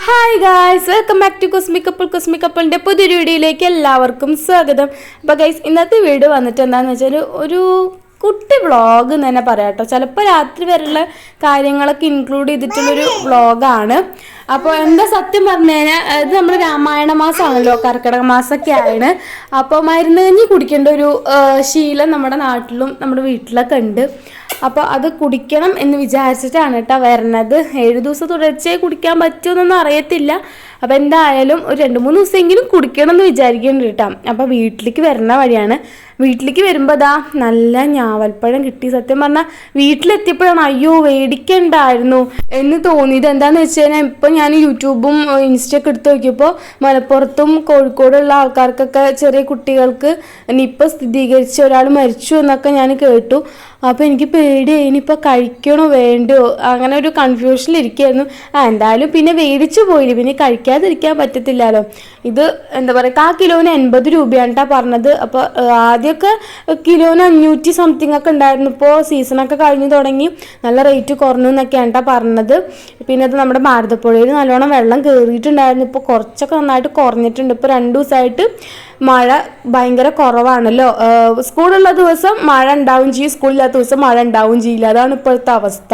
Hi guys, welcome back to cosmic കപ്പിളിൻ്റെ പുതിയൊരു വീഡിയോയിലേക്ക് എല്ലാവർക്കും സ്വാഗതം. അപ്പോൾ ഗൈസ്, ഇന്നത്തെ വീഡിയോ വന്നിട്ട് എന്താണെന്ന് വെച്ചാൽ ഒരു കുട്ടി വ്ളോഗ് എന്ന് തന്നെ പറയാം കേട്ടോ. ചിലപ്പോൾ രാത്രി വരെയുള്ള കാര്യങ്ങളൊക്കെ ഇൻക്ലൂഡ് ചെയ്തിട്ടുള്ളൊരു വ്ളോഗാണ്. അപ്പോൾ എന്താ സത്യം പറഞ്ഞു കഴിഞ്ഞാൽ ഇത് നമ്മുടെ രാമായണ മാസമാണല്ലോ, കർക്കിടക മാസമൊക്കെ ആണ്. അപ്പോൾ മരുന്ന് കഞ്ഞി കുടിക്കേണ്ട ഒരു ശീലം നമ്മുടെ നാട്ടിലും നമ്മുടെ വീട്ടിലൊക്കെ ഉണ്ട്. അപ്പോൾ അത് കുടിക്കണം എന്ന് വിചാരിച്ചിട്ടാണ് കേട്ടോ വരണത്. 7 ദിവസം തുടർച്ചയായി കുടിക്കാൻ പറ്റുമെന്നൊന്നും അറിയത്തില്ല. അപ്പോൾ എന്തായാലും ഒരു 2-3 ദിവസമെങ്കിലും കുടിക്കണം എന്ന് വിചാരിക്കുന്നുണ്ട് കേട്ടോ. അപ്പോൾ വീട്ടിലേക്ക് വരുന്ന വഴിയാണ്. വീട്ടിലേക്ക് വരുമ്പോൾ ദാ നല്ല ഞാവൽപ്പഴം കിട്ടി. സത്യം പറഞ്ഞാൽ വീട്ടിലെത്തിയപ്പോഴാണ് അയ്യോ വേടിക്കണ്ടായിരുന്നു എന്ന് തോന്നിയത്. എന്താണെന്ന് വെച്ച് കഴിഞ്ഞാൽ ഇപ്പം ഞാൻ യൂട്യൂബും ഇൻസ്റ്റയൊക്കെ എടുത്ത് നോക്കിയപ്പോൾ മലപ്പുറത്തും കോഴിക്കോടുള്ള ആൾക്കാർക്കൊക്കെ ചെറിയ കുട്ടികൾക്ക് നിപ്പ സ്ഥിരീകരിച്ച് ഒരാൾ മരിച്ചു എന്നൊക്കെ ഞാൻ കേട്ടു. അപ്പോൾ എനിക്ക് പേടിയായി, ഇനിയിപ്പോൾ കഴിക്കണോ വേണ്ടോ അങ്ങനെ ഒരു കൺഫ്യൂഷനിലിരിക്കുകയായിരുന്നു. എന്തായാലും പിന്നെ വേടിച്ചു പോയില്ല, പിന്നെ കഴിക്കാതിരിക്കാൻ പറ്റത്തില്ലല്ലോ. ഇത് എന്താ പറയുക, കിലോന് 80 രൂപയാണ് കേട്ടോ പറഞ്ഞത്. അപ്പോൾ ആദ്യമൊക്കെ കിലോന് 500 സംതിങ് ഒക്കെ ഉണ്ടായിരുന്നു. ഇപ്പോൾ സീസണൊക്കെ കഴിഞ്ഞ് തുടങ്ങി നല്ല റേറ്റ് കുറഞ്ഞു എന്നൊക്കെയാണ് കേട്ടോ പറഞ്ഞത്. പിന്നെ അത് നമ്മുടെ ഭാരതപ്പുഴയിൽ നല്ലോണം വെള്ളം കയറിയിട്ടുണ്ടായിരുന്നു. ഇപ്പോൾ കുറച്ചൊക്കെ നന്നായിട്ട് കുറഞ്ഞിട്ടുണ്ട്. ഇപ്പോൾ 2 ദിവസമായിട്ട് മഴ ഭയങ്കര കുറവാണല്ലോ. സ്കൂളുള്ള ദിവസം മഴ ഉണ്ടാവും ചെയ്യും, സ്കൂളില്ലാത്ത ദിവസം മഴ ഉണ്ടാവും ചെയ്യില്ല. അതാണ് ഇപ്പോഴത്തെ അവസ്ഥ.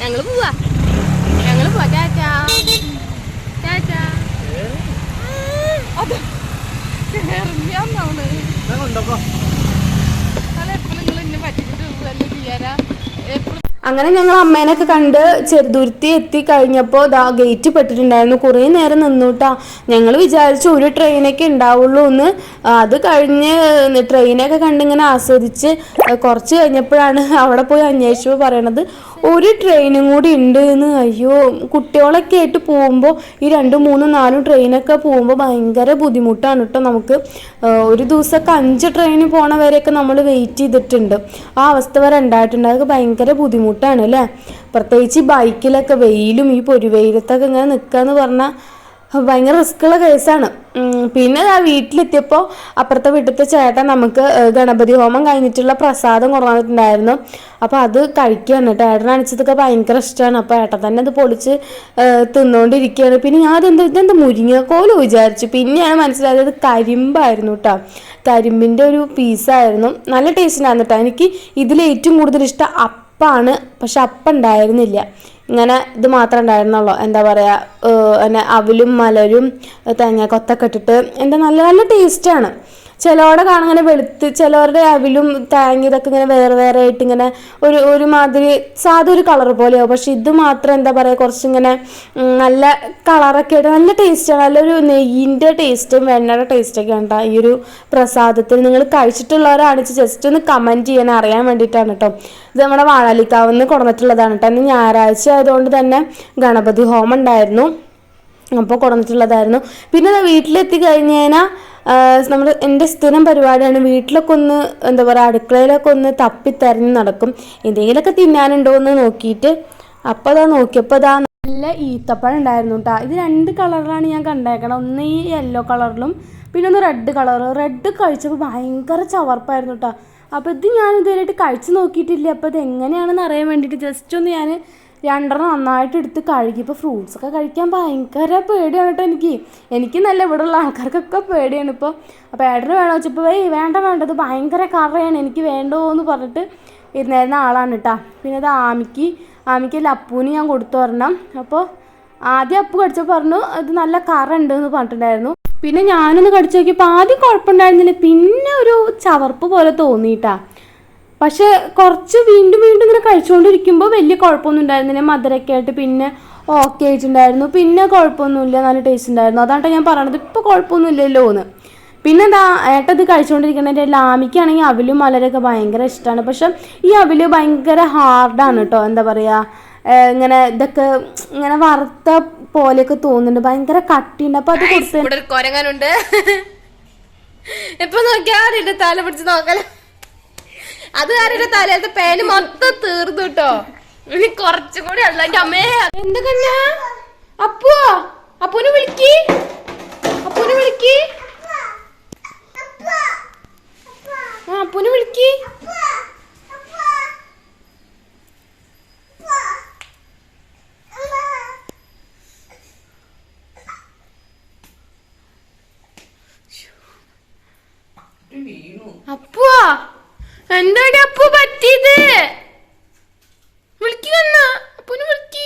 ഞങ്ങള് പോവാ ചാച്ചാ ചാച്ചാ. അങ്ങനെ ഞങ്ങൾ അമ്മേനൊക്കെ കണ്ട് ചെറുതുരുത്തി എത്തിക്കഴിഞ്ഞപ്പോൾ ദാ ഗേറ്റ് പെട്ടിട്ടുണ്ടായിരുന്നു. കുറേ നേരം നിന്നുട്ടാ. ഞങ്ങൾ വിചാരിച്ചു ഒരു ട്രെയിനൊക്കെ ഉണ്ടാവുള്ളൂ എന്ന്. അത് കഴിഞ്ഞ് ട്രെയിനൊക്കെ കണ്ടിങ്ങനെ ആസ്വദിച്ച് കുറച്ച് കഴിഞ്ഞപ്പോഴാണ് അവിടെ പോയി അന്വേഷിച്ചപ്പോൾ പറയണത് ഒരു ട്രെയിനും കൂടി ഉണ്ട് എന്ന്. അയ്യോ, കുട്ടികളൊക്കെ ആയിട്ട് പോകുമ്പോൾ ഈ 2, 3, 4 ട്രെയിനൊക്കെ പോകുമ്പോൾ ഭയങ്കര ബുദ്ധിമുട്ടാണ് കേട്ടോ. നമുക്ക് ഒരു ദിവസമൊക്കെ 5 ട്രെയിന് പോണ വരെയൊക്കെ നമ്മൾ വെയിറ്റ് ചെയ്തിട്ടുണ്ട്. ആ അവസ്ഥ വരെ ഉണ്ടായിട്ടുണ്ട്. അതൊക്കെ ഭയങ്കര ബുദ്ധിമുട്ടാണ് അല്ലേ. പ്രത്യേകിച്ച് ബൈക്കിലൊക്കെ വെയിലും ഈ പൊരുവെയിലത്തൊക്കെ ഇങ്ങനെ നിൽക്കുകയെന്ന് പറഞ്ഞാൽ ഭയങ്കര റിസ്ക്കുള്ള കേസാണ്. പിന്നെ ആ വീട്ടിലെത്തിയപ്പോൾ അപ്പുറത്തെ വീട്ടിലത്തെ ചേട്ടൻ നമുക്ക് ഗണപതി ഹോമം കഴിഞ്ഞിട്ടുള്ള പ്രസാദം കൊണ്ടുവന്നിട്ടുണ്ടായിരുന്നു. അപ്പോൾ അത് കഴിക്കുകയാണ് കേട്ടോ. ഏട്ടനടിച്ചതൊക്കെ ഭയങ്കര ഇഷ്ടമാണ്. അപ്പോൾ ഏട്ടൻ തന്നെ അത് പൊളിച്ച് തിന്നുകൊണ്ടിരിക്കുകയാണ്. പിന്നെ ഞാൻ ഇതെന്താ മുരിങ്ങക്കോല് വിചാരിച്ചു. പിന്നെയാണ് മനസ്സിലായത് കരിമ്പായിരുന്നു കേട്ടോ. കരിമ്പിൻ്റെ ഒരു പീസായിരുന്നു. നല്ല ടേസ്റ്റ് ഉണ്ടായിരുന്നു കേട്ടോ. എനിക്ക് ഇതിൽ ഏറ്റവും കൂടുതൽ ഇഷ്ടം അപ്പാണ്. പക്ഷെ അപ്പം ഉണ്ടായിരുന്നില്ല, ഇങ്ങനെ ഇത് മാത്രമേ ഉണ്ടായിരുന്നുള്ളൂ. എന്താ പറയുക, പിന്നെ അവിലും മലരും തേങ്ങ കൊത്തൊക്കെ ഇട്ടിട്ട് എന്താ നല്ല നല്ല ടേസ്റ്റാണ്. ചിലവരുടെ കാണാൻ ഇങ്ങനെ വെളുത്ത്, ചിലവരുടെ അവിലും തേങ്ങ ഇതൊക്കെ ഇങ്ങനെ വേറെ വേറെ ആയിട്ട് ഇങ്ങനെ ഒരുമാതിരി സാധാ ഒരു കളർ പോലെയാവും. പക്ഷെ ഇത് മാത്രം എന്താ പറയുക, കുറച്ചിങ്ങനെ നല്ല കളറൊക്കെ ആയിട്ട് നല്ല ടേസ്റ്റാണ്. നല്ലൊരു നെയ്യിൻ്റെ ടേസ്റ്റും വെണ്ണയുടെ ടേസ്റ്റൊക്കെ ഉണ്ട് ഈ ഒരു പ്രസാദത്തിൽ. നിങ്ങൾ കഴിച്ചിട്ടുള്ളവരാണിച്ച് ജസ്റ്റ് ഒന്ന് കമൻറ്റ് ചെയ്യാൻ അറിയാൻ വേണ്ടിയിട്ടാണ് കേട്ടോ. ഇത് നമ്മുടെ വാഴാലിക്കാവിൽ കൊണ്ടുവന്നിട്ടുള്ളതാണ് കേട്ടോ. ഇന്ന് ഞായറാഴ്ച ആയതുകൊണ്ട് തന്നെ ഗണപതി ഹോമം ഉണ്ടായിരുന്നു, അപ്പോൾ കൊണ്ടുവന്നിട്ടുള്ളതായിരുന്നു. പിന്നെ വീട്ടിലെത്തി കഴിഞ്ഞ് കഴിഞ്ഞാൽ എൻ്റെ സ്ഥിരം പരിപാടിയാണ് വീട്ടിലൊക്കെ ഒന്ന് എന്താ പറയുക, അടുക്കളയിലൊക്കെ ഒന്ന് തപ്പിത്തെരഞ്ഞ് നടക്കും എന്തെങ്കിലുമൊക്കെ തിന്നാനുണ്ടോ എന്ന് നോക്കിയിട്ട്. അപ്പോൾ അതാ നോക്കിയപ്പോൾ അതാ നല്ല ഈത്തപ്പഴം ഉണ്ടായിരുന്നു കേട്ടോ. ഇത് 2 കളറിലാണ് ഞാൻ കണ്ടേക്കണം. ഒന്ന് ഈ യെല്ലോ കളറിലും പിന്നെ ഒന്ന് റെഡ് കളർ. റെഡ് കഴിച്ചപ്പോൾ ഭയങ്കര ചവർപ്പായിരുന്നു കേട്ടോ. അപ്പോൾ ഇത് ഞാൻ ഇതുവരെയായിട്ട് കഴിച്ച് നോക്കിയിട്ടില്ല. അപ്പോൾ ഇത് എങ്ങനെയാണെന്ന് അറിയാൻ വേണ്ടിയിട്ട് ജസ്റ്റ് ഒന്ന് ഞാൻ 2 നന്നായിട്ട് എടുത്ത് കഴുകി. ഇപ്പോൾ ഫ്രൂട്ട്സൊക്കെ കഴിക്കാൻ ഭയങ്കര പേടിയാണ് കേട്ടോ. എനിക്ക് നല്ല ഇവിടെയുള്ള ആൾക്കാർക്കൊക്കെ പേടിയാണ് ഇപ്പോൾ. അപ്പോൾ ഏട്ടന് വേണോ വെച്ചപ്പോൾ വേണ്ട ഇത് ഭയങ്കര കറയാണ്, എനിക്ക് വേണ്ടോ എന്ന് പറഞ്ഞിട്ട് ഇരുന്നായിരുന്ന ആളാണ് കേട്ടോ. പിന്നെ അത് ആമിക്ക് ലപ്പൂന് ഞാൻ കൊടുത്തു തരണം. അപ്പോൾ ആദ്യം അപ്പു കടിച്ചപ്പോൾ പറഞ്ഞു ഇത് നല്ല കറ ഉണ്ട് എന്ന് പറഞ്ഞിട്ടുണ്ടായിരുന്നു. പിന്നെ ഞാനൊന്ന് കടിച്ചു നോക്കിയപ്പോൾ ആദ്യം കുഴപ്പമുണ്ടായിരുന്നില്ല, പിന്നെ ഒരു ചവർപ്പ് പോലെ തോന്നിയിട്ടാ. പക്ഷെ കുറച്ച് വീണ്ടും ഇങ്ങനെ കഴിച്ചുകൊണ്ടിരിക്കുമ്പോൾ വലിയ കുഴപ്പമൊന്നും ഉണ്ടായിരുന്നില്ല. മധുരമൊക്കെ ആയിട്ട് പിന്നെ ഓക്കെ ആയിട്ടുണ്ടായിരുന്നു. പിന്നെ കുഴപ്പമൊന്നുമില്ല, നല്ല ടേസ്റ്റ് ഉണ്ടായിരുന്നു. അതാണ് ഞാൻ പറയണത്, ഇപ്പോൾ കുഴപ്പമൊന്നുമില്ലല്ലോ എന്ന്. പിന്നെ എന്താ ഏട്ടത് കഴിച്ചുകൊണ്ടിരിക്കണതിൻ്റെ ലാമിക്കാണെങ്കിൽ അവിലും മലരൊക്കെ ഭയങ്കര ഇഷ്ടമാണ്. പക്ഷെ ഈ അവില് ഭയങ്കര ഹാർഡാണ് കേട്ടോ. എന്താ പറയുക, ഇങ്ങനെ ഇതൊക്കെ ഇങ്ങനെ വറുത്ത പോലെയൊക്കെ തോന്നുന്നുണ്ട്, ഭയങ്കര കട്ടിയുണ്ട്. അപ്പോൾ അത് കൊടുത്ത് കൊരങ്ങനുണ്ട്. ഇപ്പൊ നോക്കിയാ തല പിടിച്ച് നോക്കല. അത് കാരണം തലത്തെ പേന് മൊത്തം തീർന്നു കേട്ടോ. ഇനി കുറച്ചും കൂടി ഉള്ള. എന്റെ അമ്മേ എന്തൊക്കെ അപ്പുവോ, അപ്പൂനെ വിളിക്ക. അപ്പുവാ എന്താടി അപ്പു പറ്റിയത്? വിളിക്കുന്ന അപ്പുന് വിളിക്ക്.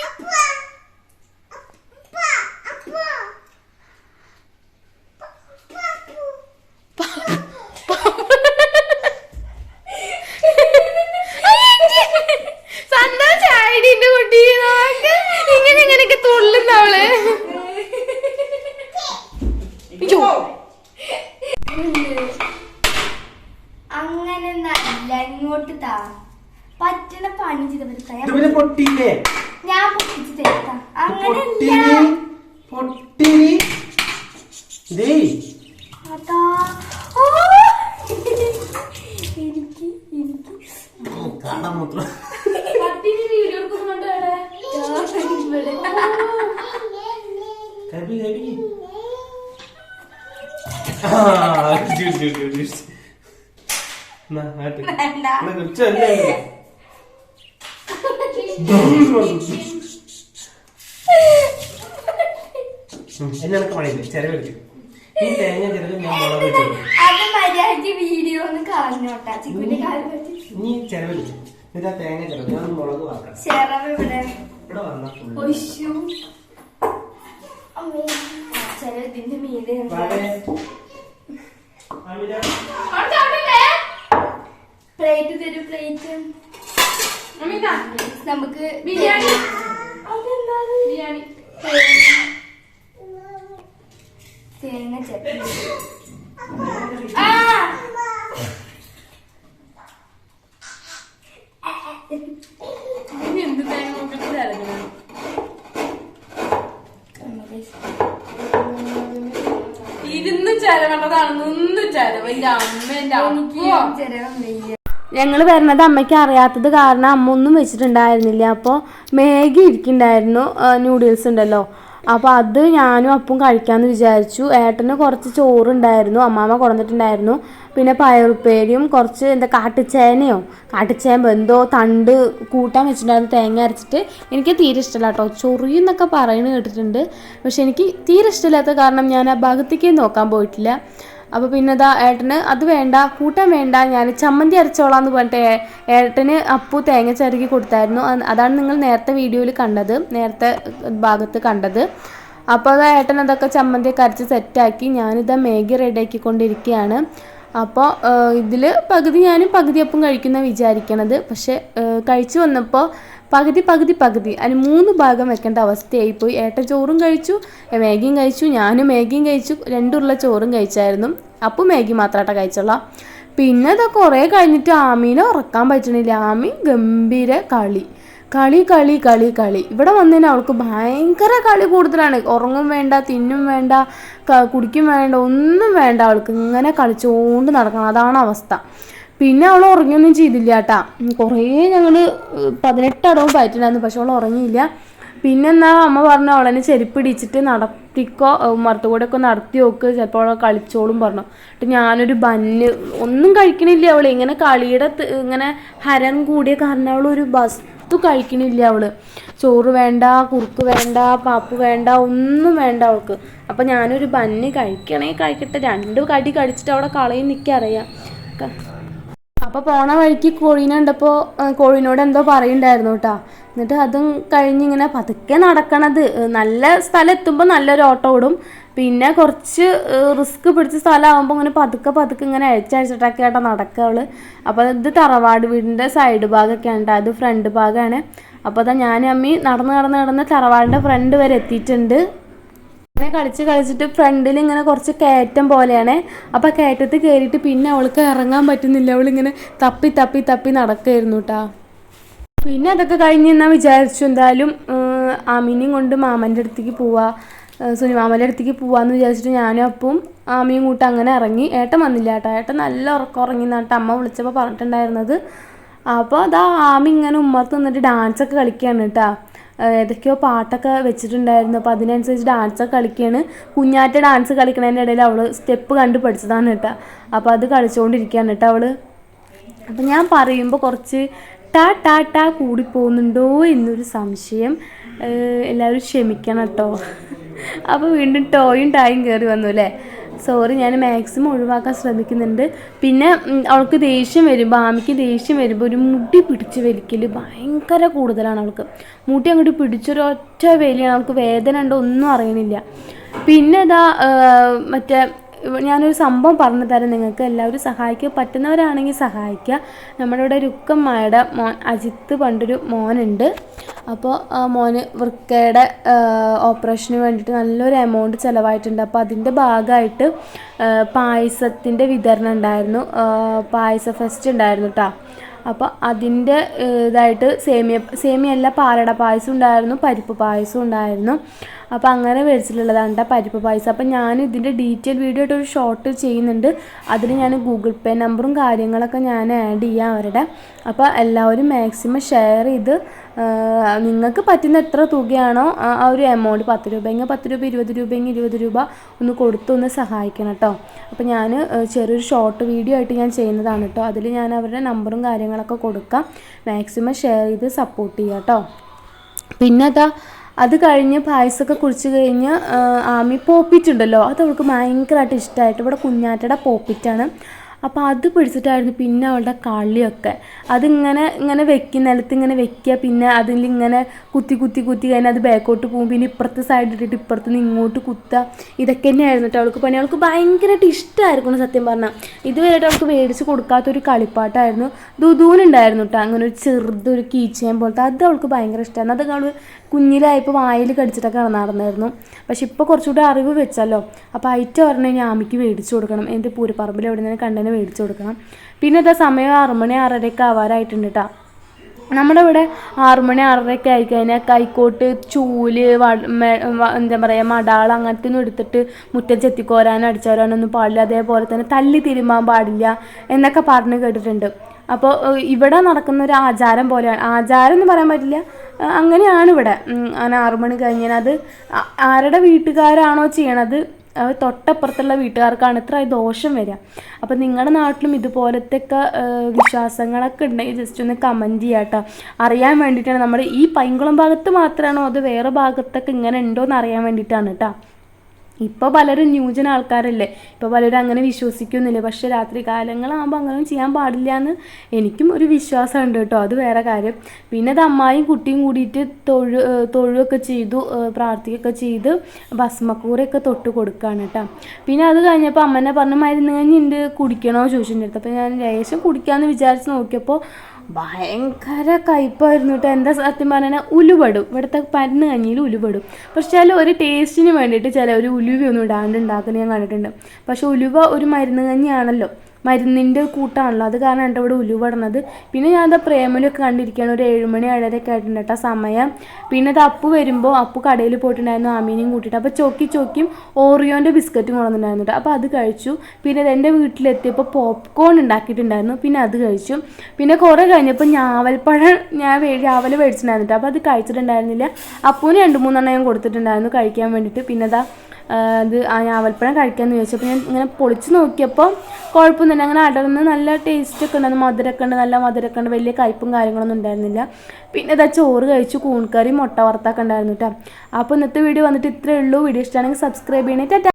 സന്തോഷായിടിന്റെ കുട്ടി ഇങ്ങനെ ഇങ്ങനെയൊക്കെ തുള്ളുന്നവള്. അങ്ങനെ ഇങ്ങോട്ട് താ പറ്റണ പണി ചെയ്ത പൊട്ടിയില്ലേ? ഞാൻ പൊട്ടിച്ച് തരാം. അങ്ങനെ അതാ എനിക്ക് എന്നൊക്കെ പറയില്ലേ ചെലവെടുക്കും. ഈ തേങ്ങ ചെലവ് ഞാൻ മുളക് അത് മര്യാദക്ക് വീഡിയോ ഒന്ന് കളഞ്ഞോട്ടാ. ചിക്കുന്റെ കാര്യം നീ ചെലവെടുക്കും. ഇതാ തേങ്ങ ചെലവ് ഞാൻ മുളക് വാക്കാം. ചെറവ് ഇവിടെ ഇവിടെ വന്നാ ചെലവിന്റെ മീതെ പ്ലേറ്റ് തരൂ. പ്ലേറ്റ് നമുക്ക് ബിരിയാണി. അതെന്താ ബിരിയാണി? തേങ്ങ ചട്നി. എന്ത് തേങ്ങ നോക്കിട്ട് തരഞ്ഞു? ഇരുന്ന് ചെലവേണ്ടതാണ്, നിന്ന് ചെലവ്. എന്റെ അമ്മേന്റെ ഞങ്ങൾ വരുന്നത് അമ്മയ്ക്ക് അറിയാത്തത് കാരണം അമ്മ ഒന്നും വെച്ചിട്ടുണ്ടായിരുന്നില്ല. അപ്പോൾ മാഗി ഇരിക്കുന്നുണ്ടായിരുന്നു, നൂഡിൽസ് ഉണ്ടല്ലോ. അപ്പോൾ അത് ഞാനും അപ്പും കഴിക്കാമെന്ന് വിചാരിച്ചു. ഏട്ടന് കുറച്ച് ചോറുണ്ടായിരുന്നു, അമ്മാമ്മ കൊടുത്തിട്ടുണ്ടായിരുന്നു. പിന്നെ പയറുപ്പേരിയും കുറച്ച് കാട്ടുചേമ്പോ എന്തോ തണ്ട് കൂട്ടാൻ വെച്ചിട്ടുണ്ടായിരുന്നു തേങ്ങ അരച്ചിട്ട്. എനിക്ക് തീരെ ഇഷ്ടമില്ല കേട്ടോ. ചൊറിയെന്നൊക്കെ പറയുന്നത് കേട്ടിട്ടുണ്ട്, പക്ഷെ എനിക്ക് തീരെ ഇഷ്ടമില്ലാത്ത കാരണം ഞാൻ ആ ഭാഗത്തേക്ക് നോക്കാൻ പോയിട്ടില്ല. അപ്പോൾ പിന്നെ ഇതാ ഏട്ടന് അത് വേണ്ട, കൂട്ടാൻ വേണ്ട, ഞാൻ ചമ്മന്തി അരച്ചോളാന്ന് പറഞ്ഞിട്ട് ഏട്ടന് അപ്പു തേങ്ങ ചിരകി കൊടുത്തായിരുന്നു. അതാണ് നിങ്ങൾ നേരത്തെ വീഡിയോയിൽ കണ്ടത്, നേരത്തെ ഭാഗത്ത് കണ്ടത്. അപ്പോൾ അത് ഏട്ടൻ അതൊക്കെ ചമ്മന്തിയൊക്കെ അരച്ച് സെറ്റാക്കി. ഞാനിതാ മാഗി റെഡിയാക്കിക്കൊണ്ടിരിക്കുകയാണ്. അപ്പോൾ ഇതിൽ പകുതി ഞാനും പകുതി അപ്പം കഴിക്കുന്ന വിചാരിക്കണത്. പക്ഷെ കഴിച്ചു വന്നപ്പോൾ പകുതി അതിന് 3 ഭാഗം വെക്കേണ്ട അവസ്ഥയായിപ്പോയി. ഏട്ടൻ ചോറും കഴിച്ചു, മാഗിയും കഴിച്ചു, ഞാനും മാഗിയും കഴിച്ചു, 2 ഉരുള ചോറും കഴിച്ചായിരുന്നു. അപ്പോൾ മാഗി മാത്രമായിട്ടാണ് കഴിച്ചോളാം. പിന്നെ അത് കുറേ കഴിഞ്ഞിട്ട് ആമീനെ ഉറക്കാൻ പറ്റണില്ല. ആമി ഗംഭീര കളി. ഇവിടെ വന്നതിന് അവൾക്ക് ഭയങ്കര കളി കൂടുതലാണ്. ഉറങ്ങും വേണ്ട, തിന്നും വേണ്ട, കുടിക്കും വേണ്ട, ഒന്നും വേണ്ട. അവൾക്ക് ഇങ്ങനെ കളിച്ചുകൊണ്ട് നടക്കണം, അതാണ് അവസ്ഥ. പിന്നെ അവൾ ഉറങ്ങിയൊന്നും ചെയ്തില്ല കേട്ടാ. കുറേ ഞങ്ങൾ 18 അടവും പറ്റില്ലായിരുന്നു, പക്ഷെ അവൾ ഉറങ്ങിയില്ല. പിന്നെ എന്നാൽ അമ്മ പറഞ്ഞു അവളെന്നെ ചെരുപ്പിടിച്ചിട്ട് നടത്തിക്കോ, മറുത്തുകൂടെ ഒക്കെ നടത്തി നോക്ക്, ചിലപ്പോൾ അവളെ കളിച്ചോളും പറഞ്ഞു. എന്നിട്ട് ഞാനൊരു ബന്ന് ഒന്നും കഴിക്കണില്ല അവൾ. ഇങ്ങനെ കളിയുടെ ഇങ്ങനെ ഹരം കൂടിയ കാരണം അവളൊരു വസ്തു കഴിക്കണില്ല അവള്. ചോറ് വേണ്ട, കുറുക്ക് വേണ്ട, പാപ്പ് വേണ്ട, ഒന്നും വേണ്ട അവൾക്ക്. അപ്പം ഞാനൊരു ബന്ന് കഴിക്കട്ടെ, 2 കടി കടിച്ചിട്ട് അവിടെ കളയും എനിക്കറിയാം. അപ്പോൾ പോണ വഴിക്ക് കോഴീനെ കണ്ടപ്പോൾ കോഴീനോട് എന്തോ പറയുന്നുണ്ടായിരുന്നു കേട്ടോ. എന്നിട്ട് അതും കഴിഞ്ഞിങ്ങനെ പതുക്കെ നടക്കണത്. നല്ല സ്ഥലം എത്തുമ്പോൾ നല്ലൊരു ഓട്ടം ഓടും. പിന്നെ കുറച്ച് റിസ്ക് പിടിച്ച സ്ഥലമാകുമ്പോൾ ഇങ്ങനെ പതുക്കെ ഇങ്ങനെ അഴിച്ചഴിച്ചിട്ടൊക്കെ ആയിട്ടാ നടക്കുക അവള്. അപ്പോൾ ഇത് തറവാട് വീടിൻ്റെ സൈഡ് ഭാഗമൊക്കെയാണ് കേട്ടോ, അത് ഫ്രണ്ട് ഭാഗമാണ്. അപ്പോൾ അതാ ഞാനും അമ്മി നടന്ന് തറവാടിൻ്റെ ഫ്രണ്ട് വരെ എത്തിയിട്ടുണ്ട്. അങ്ങനെ കളിച്ചിട്ട് ഫ്രണ്ടിൽ ഇങ്ങനെ കുറച്ച് കയറ്റം പോലെയാണ്. അപ്പോൾ കയറ്റത്ത് കയറിയിട്ട് പിന്നെ അവൾക്ക് ഇറങ്ങാൻ പറ്റുന്നില്ല. അവളിങ്ങനെ തപ്പി നടക്കുകയായിരുന്നു കേട്ടോ. പിന്നെ അതൊക്കെ കഴിഞ്ഞ് എന്നാൽ വിചാരിച്ചു എന്തായാലും ആമീനെയും കൊണ്ട് മാമൻ്റെ അടുത്തേക്ക് സുനിമാമൻ്റെ അടുത്തേക്ക് പോവാന്ന് വിചാരിച്ചിട്ട് ഞാനും അപ്പം ആമിയും കൂട്ടി അങ്ങനെ ഇറങ്ങി. ഏട്ടൻ വന്നില്ല കേട്ടോ, ഏട്ടൻ നല്ല ഉറങ്ങി എന്നാട്ട് അമ്മ വിളിച്ചപ്പോൾ പറഞ്ഞിട്ടുണ്ടായിരുന്നത്. അപ്പോൾ അതാ ആമി ഇങ്ങനെ ഉമ്മർത്ത് നിന്നിട്ട് ഡാൻസൊക്കെ കളിക്കുകയാണ് കേട്ടോ. ഏതൊക്കെയോ പാട്ടൊക്കെ വെച്ചിട്ടുണ്ടായിരുന്നു, അപ്പോൾ അതിനനുസരിച്ച് ഡാൻസൊക്കെ കളിക്കുകയാണ്. കുഞ്ഞാറ്റ ഡാൻസ് കളിക്കണതിൻ്റെ ഇടയിൽ അവൾ സ്റ്റെപ്പ് കണ്ട് പഠിച്ചതാണ് കേട്ടോ. അപ്പോൾ അത് കളിച്ചുകൊണ്ടിരിക്കുകയാണ് കേട്ടോ അവൾ. അപ്പം ഞാൻ പറയുമ്പോൾ കുറച്ച് ടാ കൂടിപ്പോകുന്നുണ്ടോ എന്നൊരു സംശയം, എല്ലാവരും ക്ഷമിക്കണം കേട്ടോ. അപ്പോൾ വീണ്ടും ടോയും ടായും കയറി വന്നു അല്ലേ. സോറി, ഞാൻ മാക്സിമം ഒഴിവാക്കാൻ ശ്രമിക്കുന്നുണ്ട്. പിന്നെ അവൾക്ക് ദേഷ്യം വരുമ്പോൾ, ആമിക്ക് ദേഷ്യം വരുമ്പോൾ ഒരു മുടി പിടിച്ച് വലിക്കൽ ഭയങ്കര കൂടുതലാണ് അവൾക്ക്. മുടി അങ്ങോട്ട് പിടിച്ചൊരൊറ്റ വലിയാണ്, അവൾക്ക് വേദന ഉണ്ടോ ഒന്നും അറിയണില്ല. പിന്നെ മറ്റേ ഞാനൊരു സംഭവം പറഞ്ഞു തരാം, നിങ്ങൾക്ക് എല്ലാവരും സഹായിക്കുക, പറ്റുന്നവരാണെങ്കിൽ സഹായിക്കുക. നമ്മുടെ ഇവിടെ രുക്കമ്മയുടെ മോൻ അജിത്ത് പണ്ടൊരു മോനുണ്ട്. അപ്പോൾ ആ മോന് വൃക്കയുടെ ഓപ്പറേഷന് വേണ്ടിയിട്ട് നല്ലൊരു എമൗണ്ട് ചിലവായിട്ടുണ്ട്. അപ്പോൾ അതിൻ്റെ ഭാഗമായിട്ട് പായസത്തിൻ്റെ വിതരണം ഉണ്ടായിരുന്നു, പായസ ഫെസ്റ്റ് ഉണ്ടായിരുന്നു കേട്ടോ. അപ്പോൾ അതിൻ്റെ ഇതായിട്ട് സേമിയല്ല, പാലട പായസം ഉണ്ടായിരുന്നു, പരിപ്പ് പായസം ഉണ്ടായിരുന്നു. അപ്പോൾ അങ്ങനെ മേടിച്ചിട്ടുള്ളതാണ് കേട്ടോ പരിപ്പ് പായസം. അപ്പോൾ ഞാൻ ഇതിൻ്റെ ഡീറ്റെയിൽ വീഡിയോ ആയിട്ട് ഒരു ഷോർട്ട് ചെയ്യുന്നുണ്ട്. അതിൽ ഞാൻ ഗൂഗിൾ പേ നമ്പറും കാര്യങ്ങളൊക്കെ ഞാൻ ആഡ് ചെയ്യാം അവരുടെ. അപ്പോൾ എല്ലാവരും മാക്സിമം ഷെയർ ചെയ്ത് നിങ്ങൾക്ക് പറ്റുന്ന എത്ര തുകയാണോ ആ ഒരു എമൗണ്ട്, 10 രൂപയെങ്കിൽ 10 രൂപ, 20 രൂപയെങ്കിൽ 20 രൂപ ഒന്ന് കൊടുത്തൊന്ന് സഹായിക്കണം കേട്ടോ. അപ്പോൾ ഞാൻ ചെറിയൊരു ഷോർട്ട് വീഡിയോ ആയിട്ട് ഞാൻ ചെയ്യുന്നതാണ് കേട്ടോ. അതിൽ ഞാൻ അവരുടെ നമ്പറും കാര്യങ്ങളൊക്കെ കൊടുക്കാം. മാക്സിമം ഷെയർ ചെയ്ത് സപ്പോർട്ട് ചെയ്യാം കേട്ടോ. പിന്നെ അത് കഴിഞ്ഞ് പായസമൊക്കെ കുടിച്ച് കഴിഞ്ഞ് ആമി പോപ്പിറ്റുണ്ടല്ലോ, അത് അവൾക്ക് ഭയങ്കരമായിട്ട് ഇഷ്ടമായിട്ട്. ഇവിടെ കുഞ്ഞാറ്റയുടെ പോപ്പിറ്റാണ്. അപ്പോൾ അത് പിടിച്ചിട്ടായിരുന്നു പിന്നെ അവളുടെ കളിയൊക്കെ. അതിങ്ങനെ വെക്കുക, നിലത്ത് ഇങ്ങനെ വെക്കുക, പിന്നെ അതിലിങ്ങനെ കുത്തി കഴിഞ്ഞാൽ അത് ബാക്കോട്ട് പോകും, പിന്നെ ഇപ്പുറത്തെ സൈഡ് ഇട്ടിട്ട് ഇപ്പുറത്ത് നിന്ന് ഇങ്ങോട്ട് കുത്തുക. ഇതൊക്കെ തന്നെയായിരുന്നു കേട്ടോ അവൾക്ക് പണി. അവൾക്ക് ഭയങ്കരമായിട്ട് ഇഷ്ടമായിരുന്നു സത്യം പറഞ്ഞാൽ. ഇതുവരെയായിട്ട് അവൾക്ക് മേടിച്ച് കൊടുക്കാത്തൊരു കളിപ്പാട്ടായിരുന്നു. ദുദൂനുണ്ടായിരുന്നു കേട്ടോ അങ്ങനെ ഒരു ചെറുതൊരു കീച്ചേൻ പോലത്തെ, അത് അവൾക്ക് ഭയങ്കര ഇഷ്ടമായിരുന്നു. അതൊക്കെ അവൾ കുഞ്ഞിലായപ്പോൾ വായിൽ കടിച്ചിട്ടൊക്കെ നടന്നായിരുന്നു. പക്ഷെ ഇപ്പോൾ കുറച്ചുകൂടി അറിവ് വെച്ചല്ലോ. അപ്പോൾ അയറ്റ് പറഞ്ഞ് കഴിഞ്ഞാൽ ആമിക്ക് മേടിച്ച് കൊടുക്കണം, എൻ്റെ പൂരപ്പറമ്പിൽ എവിടെ നിന്ന് കണ്ടതിന് മേടിച്ച് കൊടുക്കണം. പിന്നെ സമയം 6 മണി 6:30 ആവാറായിട്ടുണ്ട് കേട്ടോ. നമ്മുടെ ഇവിടെ 6 മണി 6:30 ആയിക്കഴിഞ്ഞാൽ കൈക്കോട്ട്, ചൂല്, എന്താ പറയുക, മടാൾ അങ്ങനത്തെ ഒന്നും എടുത്തിട്ട് മുറ്റം ചെത്തിക്കോരാനോ അടിച്ചോരാനൊന്നും പാടില്ല. അതേപോലെ തന്നെ തല്ലി തിരുമ്പാൻ പാടില്ല എന്നൊക്കെ പറഞ്ഞ് കേട്ടിട്ടുണ്ട്. അപ്പോൾ ഇവിടെ നടക്കുന്ന ഒരു ആചാരം പോലെയാണ്, ആചാരം എന്ന് പറയാൻ പറ്റില്ല, അങ്ങനെയാണ് ഇവിടെ. അങ്ങനെ 6 മണി കഴിഞ്ഞാൽ അത് ആരുടെ വീട്ടുകാരാണോ ചെയ്യണത് തൊട്ടപ്പുറത്തുള്ള വീട്ടുകാർക്കാണ് ഇത്ര ദോഷം വരിക. അപ്പം നിങ്ങളുടെ നാട്ടിലും ഇതുപോലത്തെയൊക്കെ വിശ്വാസങ്ങളൊക്കെ ഉണ്ടെങ്കിൽ ജസ്റ്റ് ഒന്ന് കമൻറ്റ് ചെയ്യാം കേട്ടോ. അറിയാൻ വേണ്ടിയിട്ടാണ്. നമ്മുടെ ഈ പൈങ്കുളം ഭാഗത്ത് മാത്രമാണോ അത് വേറെ ഭാഗത്തൊക്കെ ഇങ്ങനെ ഉണ്ടോ എന്ന് അറിയാൻ വേണ്ടിയിട്ടാണ് കേട്ടോ. ഇപ്പോൾ പലരും ന്യൂജൻ ആൾക്കാരല്ലേ, ഇപ്പോൾ പലരും അങ്ങനെ വിശ്വസിക്കുന്നില്ല. പക്ഷേ രാത്രി കാലങ്ങളാകുമ്പോൾ അങ്ങനെ ചെയ്യാൻ പാടില്ല എന്ന് എനിക്കും ഒരു വിശ്വാസമുണ്ട് കേട്ടോ, അത് വേറെ കാര്യം. പിന്നെ അത് അമ്മായും കുട്ടിയും കൂടിയിട്ട് തൊഴുവൊക്കെ ചെയ്തു, പ്രാർത്ഥിക്കുകയൊക്കെ ചെയ്ത് ഭസ്മക്കൂറയൊക്കെ തൊട്ട് കൊടുക്കുകയാണ് കേട്ടോ. പിന്നെ അത് കഴിഞ്ഞപ്പോൾ അമ്മനെ പറഞ്ഞ് മരുന്ന് കഴിഞ്ഞ് കുടിക്കണോ ചോദിച്ചിട്ടുണ്ടായിരുന്നു. അപ്പോൾ ഞാൻ ലേശം കുടിക്കാമെന്ന് വിചാരിച്ച് നോക്കിയപ്പോൾ ഭയങ്കര കയ്പ്പായിരുന്നു കേട്ടോ. എന്താ സത്യം പറഞ്ഞാൽ ഉലുവടും, ഇവിടുത്തെ മരുന്ന് കഞ്ഞിയിൽ ഉലുവടും. പക്ഷേ ഒരു ടേസ്റ്റിന് വേണ്ടിയിട്ട് ഒരു ഉലുവയൊന്നും ഇടാണ്ട് ഉണ്ടാക്കുന്നത് ഞാൻ കണ്ടിട്ടുണ്ട്. പക്ഷെ ഉലുവ ഒരു മരുന്ന് കഞ്ഞിയാണല്ലോ, മരുന്നിൻ്റെ കൂട്ടാണല്ലോ, അത് കാരണം എൻ്റെ ഇവിടെ ഉലുവടണത്. പിന്നെ ഞാൻ പ്രേമലൊക്കെ കണ്ടിരിക്കുകയാണ്. ഒരു 7 മണി 7:30 ആയിട്ടുണ്ട് കേട്ടോ സമയം. പിന്നെ അപ്പു വരുമ്പോൾ അപ്പു കടയിൽ പോയിട്ടുണ്ടായിരുന്നു ആമീനെയും കൂട്ടിയിട്ട്. അപ്പോൾ ചോക്കിയും ഓറിയോൻ്റെ ബിസ്ക്കറ്റും കൊണ്ടുവന്നിട്ടുണ്ടായിരുന്നു കേട്ടോ. അപ്പോൾ അത് കഴിച്ചു. പിന്നെ എൻ്റെ വീട്ടിലെത്തിയപ്പോൾ പോപ്കോൺ ഉണ്ടാക്കിയിട്ടുണ്ടായിരുന്നു, പിന്നെ അത് കഴിച്ചു. പിന്നെ കുറേ കഴിഞ്ഞപ്പോൾ ഞാവൽപ്പഴം ഞാൻ രാവിലെ മേടിച്ചിട്ടുണ്ടായിരുന്നു കേട്ടോ. അപ്പോൾ അത് കഴിച്ചിട്ടുണ്ടായിരുന്നില്ല. അപ്പൂന് 2-3 എണ്ണം ഞാൻ കൊടുത്തിട്ടുണ്ടായിരുന്നു കഴിക്കാൻ വേണ്ടിയിട്ട്. പിന്നെ അത് ആ ഞാവൽപ്പഴം കഴിക്കാമെന്ന് ചോദിച്ചപ്പോൾ ഞാൻ ഇങ്ങനെ പൊളിച്ച് നോക്കിയപ്പോൾ കുഴപ്പമൊന്നുമില്ല, അങ്ങനെ അടർന്ന് നല്ല ടേസ്റ്റൊക്കെ ഉണ്ടായിരുന്നു, മധുരമൊക്കെ ഉണ്ട്, നല്ല മധുരമൊക്കെ ഉണ്ട്, വലിയ കയ്പും കാര്യങ്ങളൊന്നും ഉണ്ടായിരുന്നില്ല. പിന്നെ ചോറ് കഴിച്ചു, കൂൺകറി, മുട്ട വറുത്തൊക്കെ ഉണ്ടായിരുന്നു കേട്ടോ. അപ്പോൾ ഇന്നത്തെ വീഡിയോ വന്നിട്ട് ഇത്രയേ ഉള്ളൂ. വീഡിയോ ഇഷ്ടമാണെങ്കിൽ സബ്സ്ക്രൈബ് ചെയ്യണേ.